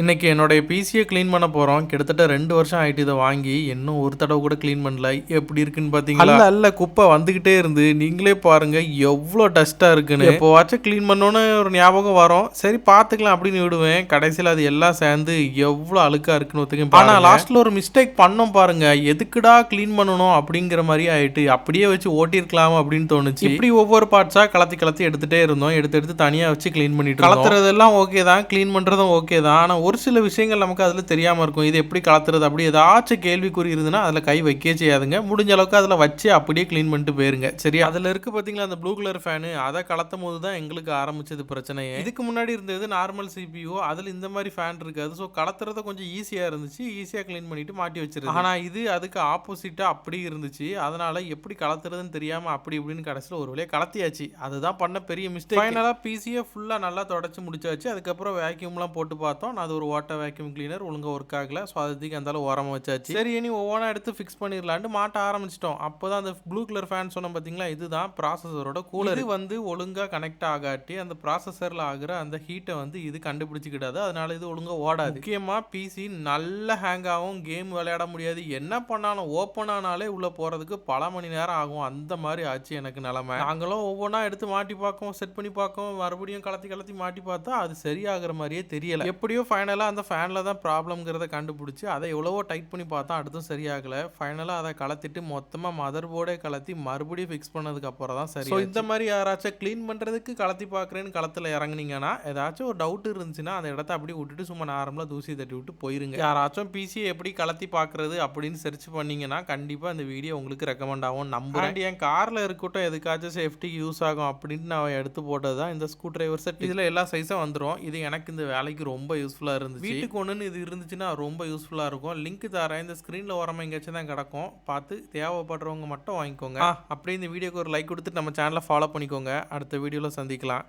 இன்னைக்கு என்னுடைய பிசியை க்ளீன் பண்ண போறோம். கிட்டத்தட்ட 2 வருஷம் ஆயிட்டு இத வாங்கி. இன்னும் ஒரு தடவ கூட க்ளீன் பண்ணல. எப்படி இருக்குன்னு பார்த்தீங்களா? அல்ல குப்பை வந்துகிட்டே இருந்து நீங்களே பாருங்க எவ்ளோ டஸ்ட்டா இருக்குன்னு. எப்போவாச்சும் க்ளீன் பண்ணோன்னு ஒரு ஞாபகம் வரும். சரி பார்த்துக்கலாம் அப்படின்னு விடுவேன். கடைசியில அது எல்லாம் சேர்ந்து எவ்ளோ அழுக்கா இருக்குன்னு ஒத்துக்க. ஆனா லாஸ்ட்ல ஒரு மிஸ்டேக் பண்ணோம் பாருங்க. எதுக்குடா க்ளீன் பண்ணணும் அப்படிங்கிற மாரி ஆயிட்டு. அப்படியே வச்சு ஓட்டியிருக்கலாம் அப்படின்னு தோணுச்சு. இப்படி ஒவ்வொரு பார்ட்ஸா கலத்தி கலத்தி எடுத்துட்டே இருந்தோம். எடுத்து தனியா வச்சு க்ளீன் பண்ணிட்டு இருந்தோம். கலத்துறதெல்லாம் ஓகே தான். க்ளீன் பண்றதும் ஓகே தான். ஆனா ஒரு சில விஷயங்கள் நமக்கு அதில் தெரியாமல் இருக்கும். இது எப்படி கலத்துறது அப்படி ஏதாச்சும் கேள்விக்குறி இருந்ததுன்னா அதில் கை வைக்கவே செய்யாதுங்க. முடிஞ்ச அளவுக்கு அதில் வச்சு அப்படியே க்ளீன் பண்ணிட்டு போயிருங்க. சரி, அதில் இருக்கு பார்த்தீங்களா அந்த ப்ளூ கலர் ஃபேனு, அதை கலத்தும் போது தான் எங்களுக்கு ஆரம்பிச்சது பிரச்சனையே. இதுக்கு முன்னாடி இருந்தது நார்மல் சிபியூ, அதில் இந்த மாதிரி ஃபேன் இருக்காது. ஸோ கலத்துறது கொஞ்சம் ஈஸியாக இருந்துச்சு. ஈஸியாக க்ளீன் பண்ணிட்டு மாட்டி வச்சிருது. ஆனால் இது அதுக்கு ஆப்போசிட்டாக அப்படி இருந்துச்சு. அதனால எப்படி கலத்துறதுன்னு தெரியாமல் அப்படி இப்படின்னு கடைசியில் ஒரு வழியாக கலத்தியாச்சு. அதுதான் பண்ண பெரிய மிஸ்டேக். ஃபைனலாக பிசியை ஃபுல்லாக நல்லா தொடச்சி முடிச்சாச்சு. அதுக்கப்புறம் வேக்யூம்லாம் போட்டு பார்த்தோம். அது ஒரு வாட்டர் வேக்யூம் கிளீனர் ஒழுங்கா ஒர்க் ஆகல. ஸோ அதுக்கு அந்த அளவு ஓரமாக வச்சாச்சு. சரி, இனி ஒவ்வொன்றா எடுத்து ஃபிக்ஸ் பண்ணிடலான்ட்டு மாட்ட ஆரம்பிச்சிட்டோம். அப்போ தான் அந்த ப்ளூ கலர் ஃபேன் சொன்னோம் பார்த்தீங்களா, இதுதான் ப்ராசஸரோட கூலர். இது வந்து ஒழுங்காக கனெக்ட் ஆகாட்டி அந்த ப்ராசஸரில் ஆகிற அந்த ஹீட்டை வந்து இது கண்டுபிடிச்சிக்கிடாது. அதனால இது ஒழுங்காக ஓடாது. முக்கியமாக பிசி நல்ல ஹேங் ஆகும். கேம் விளையாட முடியாது. என்ன பண்ணாலும் ஓப்பன் ஆனாலே உள்ளே போகிறதுக்கு பல மணி நேரம் ஆகும். அந்த மாதிரி ஆச்சு எனக்கு நிலமை. நாங்களும் ஒவ்வொன்றா எடுத்து மாட்டி பார்க்கவும், செட் பண்ணி பார்க்கவும், மறுபடியும் கலத்தி கலத்தி மாட்டி பார்த்தா அது சரியாகிற மாதிரியே தெரியல. எப்படியோ ஃபைனலாக அந்த ஃபேனில் தான் ப்ராப்ளம்ங்கிறத கண்டுபிடிச்சி அதை எவ்வளவோ டைட் பண்ணி பார்த்தா அடுத்தும் சரியாகலை. ஃபைனலாக அதை கலத்திட்டு மொத்தமாக மதர் போர்டே கலத்தி மறுபடியும் ஃபிக்ஸ் பண்ணதுக்கு அப்புறம் தான் சரி. ஸோ இந்த மாதிரி யாராச்சும் க்ளீன் பண்ணுறதுக்கு கலத்தி பார்க்குறேன்னு களத்தில் இறங்குனீங்கன்னா, ஏதாச்சும் ஒரு டவுட் இருந்துச்சுன்னா அந்த இடத்த அப்படியே விட்டுட்டு சும்மா நார்மலாக தூசி தட்டி விட்டு போயிருங்க. யாராச்சும் பிசியை எப்படி கலத்தி பார்க்குறது அப்படின்னு சர்ச் பண்ணீங்கன்னா கண்டிப்பாக இந்த வீடியோ உங்களுக்கு ரெக்கமெண்ட் ஆகும் நம்புறேன். என் காரில் இருக்கட்டும் எதுக்காச்சும் சேஃப்டிக்கு யூஸ் ஆகும் அப்படின்ட்டு நான் எடுத்து போட்டது தான் இந்த ஸ்க்ரூ டிரைவர் செட். இதில் எல்லா சைஸும் வந்துடும். இது எனக்கு இந்த வேலைக்கு ரொம்ப யூஸ்ஃபுல்லாக இருந்துச்சு. வீட்டுக்கு ஒன்றுன்னு இது இருந்துச்சுன்னா ரொம்ப யூஸ்ஃபுல்லாக இருக்கும். லிங்க் தரேன். இந்த ஸ்க்ரீனில் ஓரமாக எங்கேயாச்சும் தான் கிடக்கும். பார்த்து தேவைப்படுறவங்க மட்டும் வாங்கிக்கோங்க. அப்படியே இந்த வீடியோக்கு ஒரு லைக் கொடுத்துட்டு நம்ம சேனலை ஃபாலோ பண்ணிக்கோங்க. அடுத்த வீடியோவில் சந்திக்கலாம்.